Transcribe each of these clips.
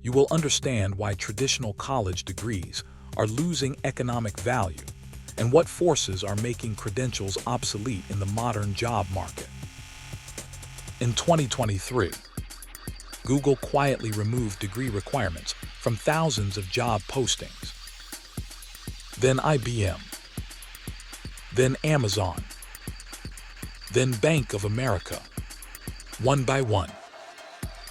You will understand why traditional college degrees are losing economic value and what forces are making credentials obsolete in the modern job market. In 2023, Google quietly removed degree requirements from thousands of job postings. Then IBM, then Amazon, then Bank of America. One by one,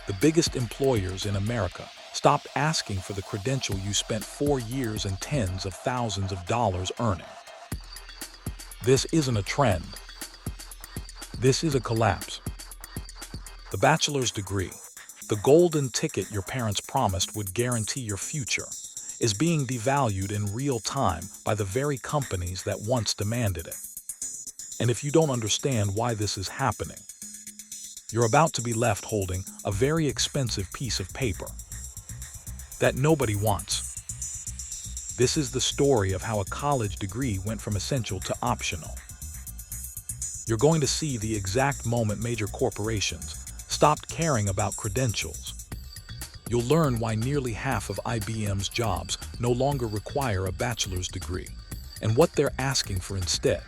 the biggest employers in America stopped asking for the credential you spent 4 years and tens of thousands of dollars earning. This isn't a trend. This is a collapse. The bachelor's degree, the golden ticket your parents promised would guarantee your future, is being devalued in real time by the very companies that once demanded it. And if you don't understand why this is happening, you're about to be left holding a very expensive piece of paper that nobody wants. This is the story of how a college degree went from essential to optional. You're going to see the exact moment major corporations stopped caring about credentials. You'll learn why nearly half of IBM's jobs no longer require a bachelor's degree and what they're asking for instead.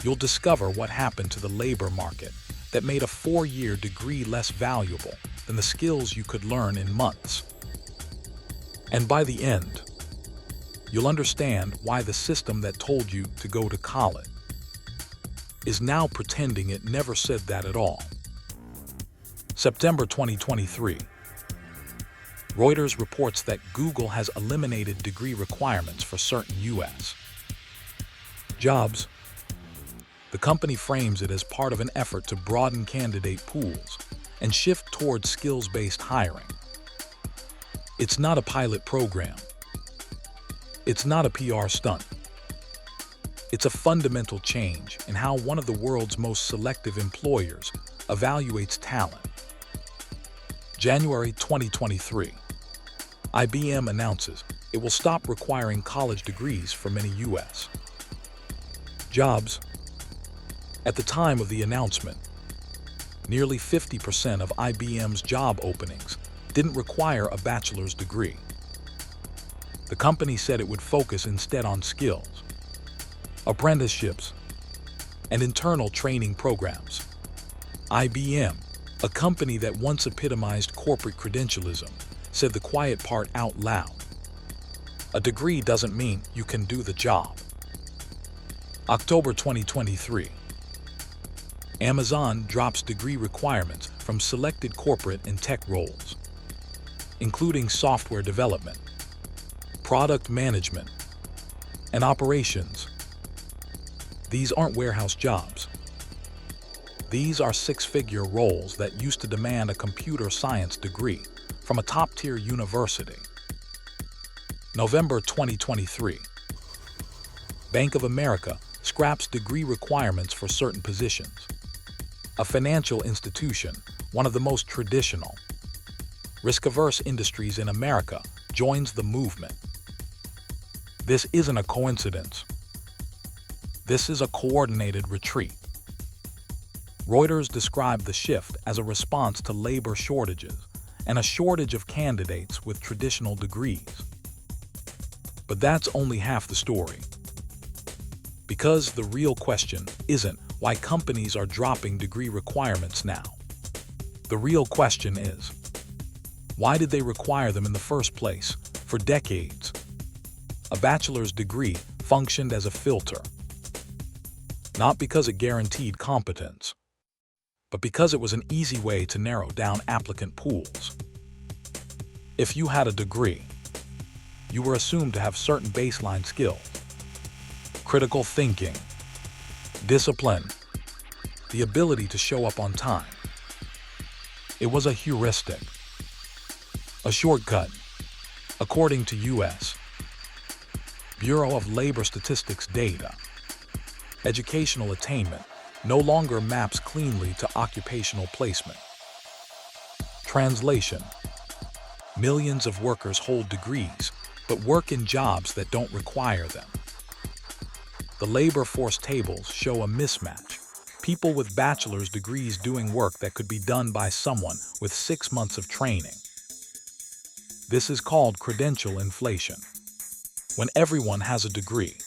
You'll discover what happened to the labor market that made a 4-year degree less valuable than the skills you could learn in months. And by the end, you'll understand why the system that told you to go to college is now pretending it never said that at all. September 2023. Reuters reports that Google has eliminated degree requirements for certain U.S. jobs. The company frames it as part of an effort to broaden candidate pools and shift towards skills-based hiring. It's not a pilot program. It's not a PR stunt. It's a fundamental change in how one of the world's most selective employers evaluates talent. January 2023. IBM announces it will stop requiring college degrees for many U.S. jobs. At the time of the announcement, nearly 50% of IBM's job openings didn't require a bachelor's degree. The company said it would focus instead on skills, apprenticeships, and internal training programs. IBM, a company that once epitomized corporate credentialism, said the quiet part out loud. A degree doesn't mean you can do the job. October 2023. Amazon drops degree requirements from selected corporate and tech roles, including software development, product management, and operations. These aren't warehouse jobs. These are six-figure roles that used to demand a computer science degree from a top-tier university. November 2023. Bank of America scraps degree requirements for certain positions. A financial institution, one of the most traditional, risk-averse industries in America, joins the movement. This isn't a coincidence. This is a coordinated retreat. Reuters described the shift as a response to labor shortages and a shortage of candidates with traditional degrees. But that's only half the story. Because the real question isn't why companies are dropping degree requirements now. The real question is, why did they require them in the first place for decades? A bachelor's degree functioned as a filter, not because it guaranteed competence, but because it was an easy way to narrow down applicant pools. If you had a degree, you were assumed to have certain baseline skills: critical thinking, discipline, the ability to show up on time. It was a heuristic, a shortcut, according to U.S. Bureau of Labor Statistics data. Educational attainment no longer maps cleanly to occupational placement. Translation: millions of workers hold degrees, but work in jobs that don't require them. The labor force tables show a mismatch. People with bachelor's degrees doing work that could be done by someone with 6 months of training. This is called credential inflation. When everyone has a degree,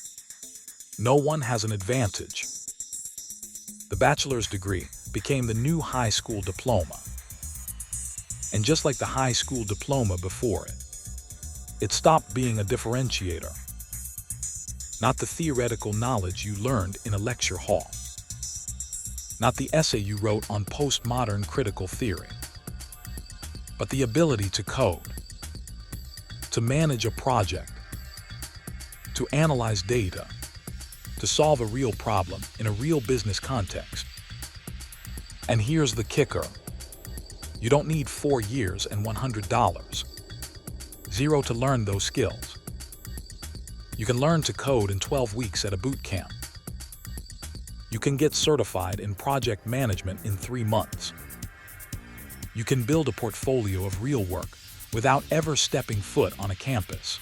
no one has an advantage. The bachelor's degree became the new high school diploma. And just like the high school diploma before it, it stopped being a differentiator. Not the theoretical knowledge you learned in a lecture hall. Not the essay you wrote on postmodern critical theory. But the ability to code, to manage a project, to analyze data, to solve a real problem in a real business context. And here's the kicker. You don't need 4 years and $100. Zero to learn those skills. You can learn to code in 12 weeks at a boot camp. You can get certified in project management in 3 months. You can build a portfolio of real work without ever stepping foot on a campus.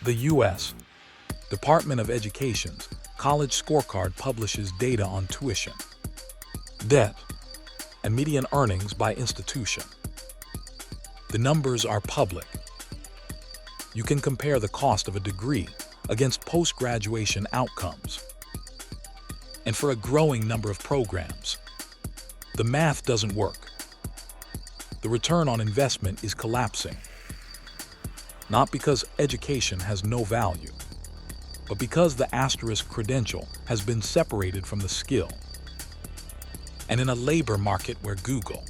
The U.S. Department of Education's College Scorecard publishes data on tuition, debt, and median earnings by institution. The numbers are public. You can compare the cost of a degree against post-graduation outcomes. And for a growing number of programs, the math doesn't work. The return on investment is collapsing. Not because education has no value, but because the asterisk credential has been separated from the skill. And in a labor market where Google,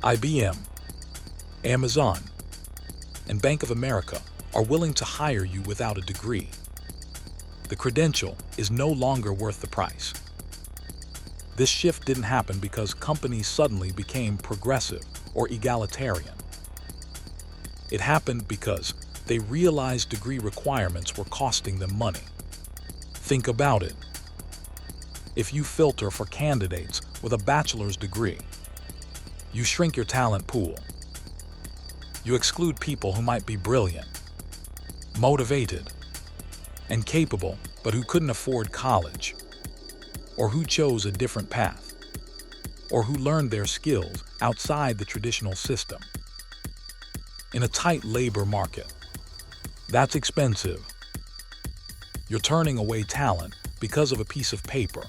IBM, Amazon, and Bank of America are willing to hire you without a degree, the credential is no longer worth the price. This shift didn't happen because companies suddenly became progressive or egalitarian. It happened because they realized degree requirements were costing them money. Think about it. If you filter for candidates with a bachelor's degree, you shrink your talent pool. You exclude people who might be brilliant, motivated, and capable, but who couldn't afford college, or who chose a different path, or who learned their skills outside the traditional system. In a tight labor market, that's expensive. You're turning away talent because of a piece of paper.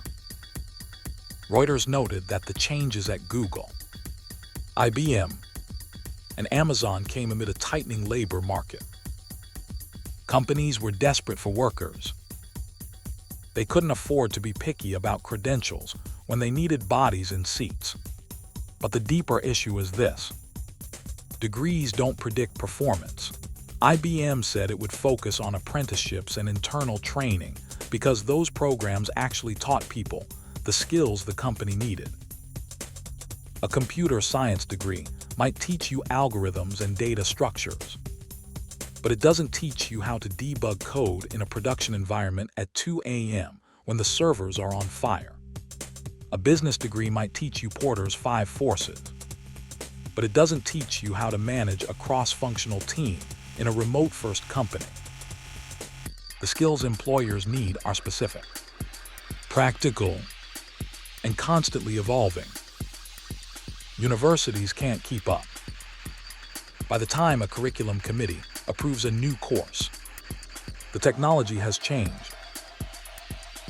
Reuters noted that the changes at Google, IBM, and Amazon came amid a tightening labor market. Companies were desperate for workers. They couldn't afford to be picky about credentials when they needed bodies in seats. But the deeper issue is this. Degrees don't predict performance. IBM said it would focus on apprenticeships and internal training because those programs actually taught people the skills the company needed. A computer science degree might teach you algorithms and data structures, but it doesn't teach you how to debug code in a production environment at 2 a.m. when the servers are on fire. A business degree might teach you Porter's 5 forces, but it doesn't teach you how to manage a cross-functional team in a remote-first company. The skills employers need are specific, practical, and constantly evolving. Universities can't keep up. By the time a curriculum committee approves a new course, the technology has changed.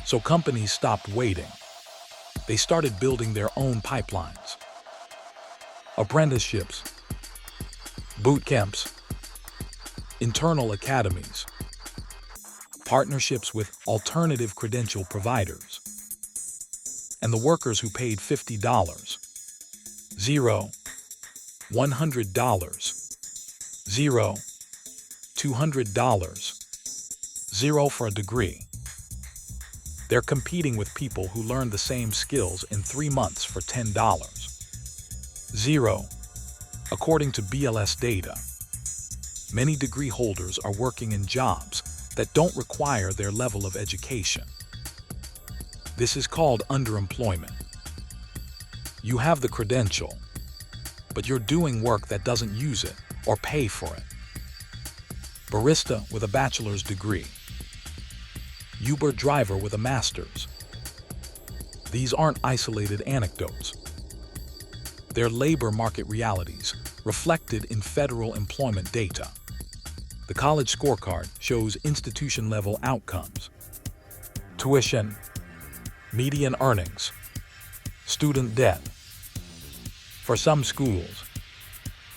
So companies stopped waiting. They started building their own pipelines. Apprenticeships, boot camps, internal academies, partnerships with alternative credential providers. And the workers who paid $50, $0, $100, $0, $200, $0 for a degree. They're competing with people who learned the same skills in 3 months for $10, $0. According to BLS data, many degree holders are working in jobs that don't require their level of education. This is called underemployment. You have the credential, but you're doing work that doesn't use it or pay for it. Barista with a bachelor's degree. Uber driver with a master's. These aren't isolated anecdotes. They're labor market realities reflected in federal employment data. The college scorecard shows institution-level outcomes: tuition, median earnings, student debt. For some schools,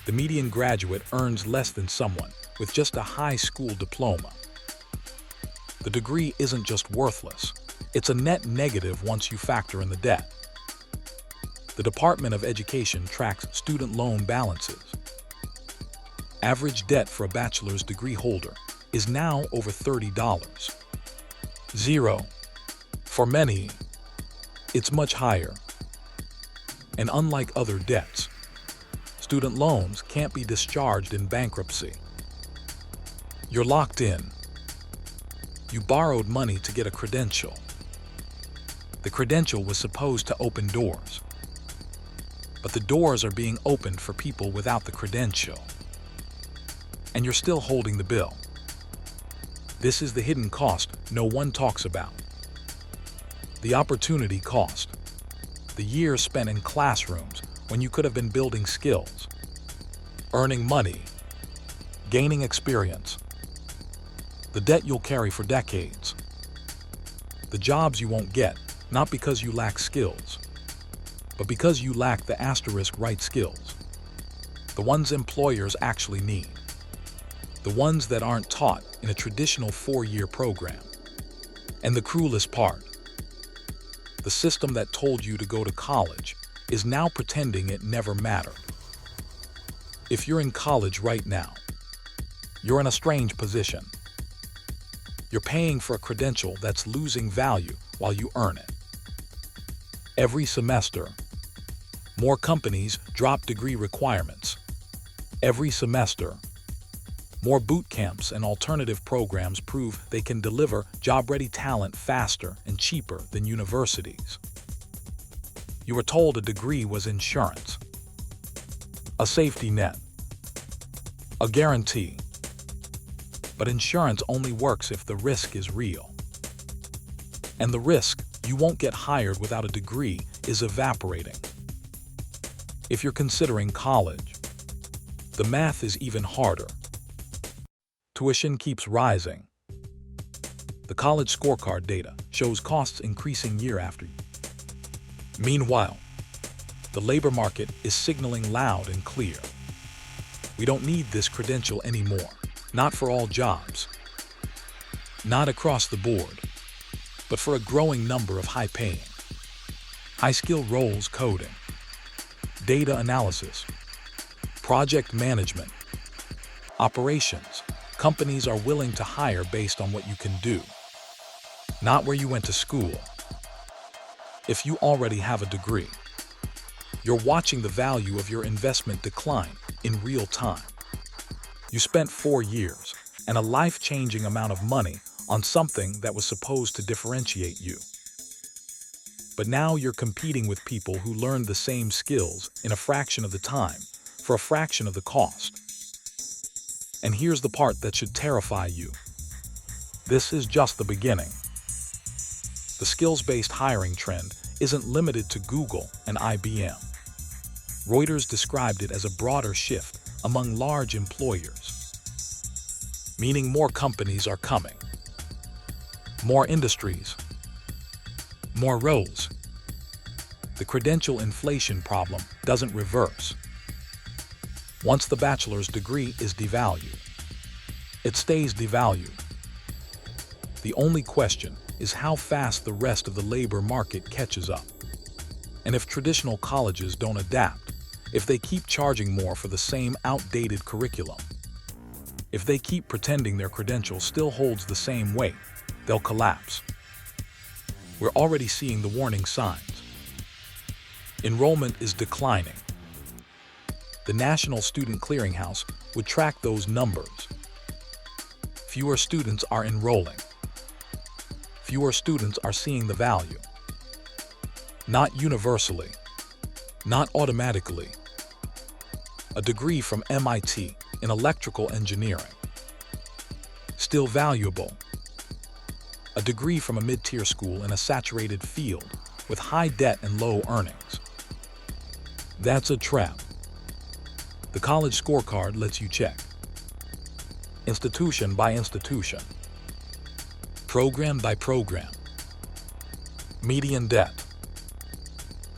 the median graduate earns less than someone with just a high school diploma. The degree isn't just worthless, it's a net negative once you factor in the debt. The Department of Education tracks student loan balances. Average debt for a bachelor's degree holder is now over $30. Zero. For many, it's much higher. And unlike other debts, student loans can't be discharged in bankruptcy. You're locked in. You borrowed money to get a credential. The credential was supposed to open doors. But the doors are being opened for people without the credential. And you're still holding the bill. This is the hidden cost no one talks about. The opportunity cost. The years spent in classrooms when you could have been building skills, earning money, gaining experience. The debt you'll carry for decades. The jobs you won't get, not because you lack skills, but because you lack the asterisk right skills. The ones employers actually need. The ones that aren't taught in a traditional 4-year program. And the cruelest part, the system that told you to go to college is now pretending it never mattered. If you're in college right now, you're in a strange position. You're paying for a credential that's losing value while you earn it. Every semester, more companies drop degree requirements. Every semester, more boot camps and alternative programs prove they can deliver job-ready talent faster and cheaper than universities. You were told a degree was insurance, a safety net, a guarantee. But insurance only works if the risk is real. And the risk you won't get hired without a degree is evaporating. If you're considering college, the math is even harder. Tuition keeps rising. The college scorecard data shows costs increasing year after year. Meanwhile, the labor market is signaling loud and clear. We don't need this credential anymore. Not for all jobs. Not across the board, but for a growing number of high-paying, high-skilled roles: coding, data analysis, project management, operations. Companies are willing to hire based on what you can do, not where you went to school. If you already have a degree, you're watching the value of your investment decline in real time. You spent 4 years and a life-changing amount of money on something that was supposed to differentiate you. But now you're competing with people who learned the same skills in a fraction of the time for a fraction of the cost. And here's the part that should terrify you. This is just the beginning. The skills-based hiring trend isn't limited to Google and IBM. Reuters described it as a broader shift among large employers, meaning more companies are coming, more industries, more roles. The credential inflation problem doesn't reverse. Once the bachelor's degree is devalued, it stays devalued. The only question is how fast the rest of the labor market catches up. And if traditional colleges don't adapt, if they keep charging more for the same outdated curriculum, if they keep pretending their credential still holds the same weight, they'll collapse. We're already seeing the warning signs. Enrollment is declining. The National Student Clearinghouse would track those numbers. Fewer students are enrolling. Fewer students are seeing the value. Not universally, not automatically. A degree from MIT in electrical engineering, still valuable. A degree from a mid-tier school in a saturated field with high debt and low earnings. That's a trap. The college scorecard lets you check institution by institution, program by program, median debt,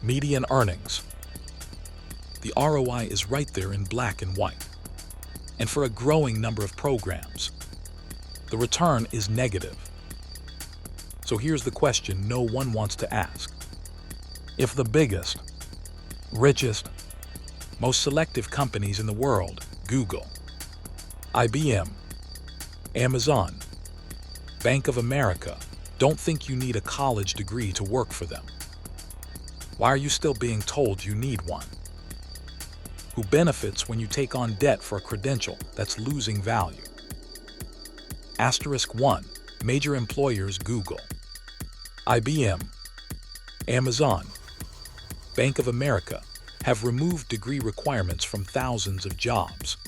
median earnings. The ROI is right there in black and white. And for a growing number of programs, the return is negative. So here's the question no one wants to ask. If the biggest, richest, most selective companies in the world, Google, IBM, Amazon, Bank of America, don't think you need a college degree to work for them, why are you still being told you need one? Who benefits when you take on debt for a credential that's losing value? Asterisk 1. Major employers Google, IBM, Amazon, Bank of America have removed degree requirements from thousands of jobs,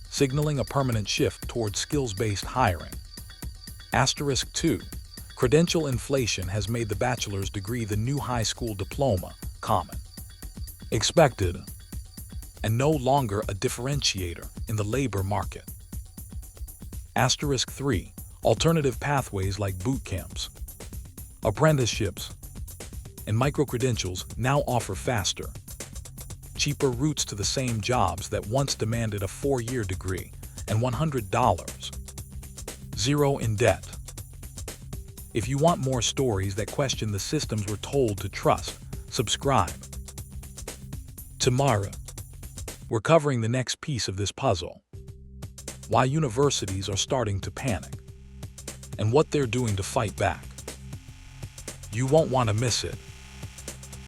signaling a permanent shift towards skills-based hiring. Asterisk 2. Credential inflation has made the bachelor's degree the new high school diploma, common, expected, and no longer a differentiator in the labor market. Asterisk 3. Alternative pathways like boot camps, apprenticeships, and micro-credentials now offer faster, cheaper routes to the same jobs that once demanded a 4-year degree and $100. Zero in debt. If you want more stories that question the systems we're told to trust, subscribe. Tomorrow, we're covering the next piece of this puzzle: why universities are starting to panic, and what they're doing to fight back. You won't want to miss it.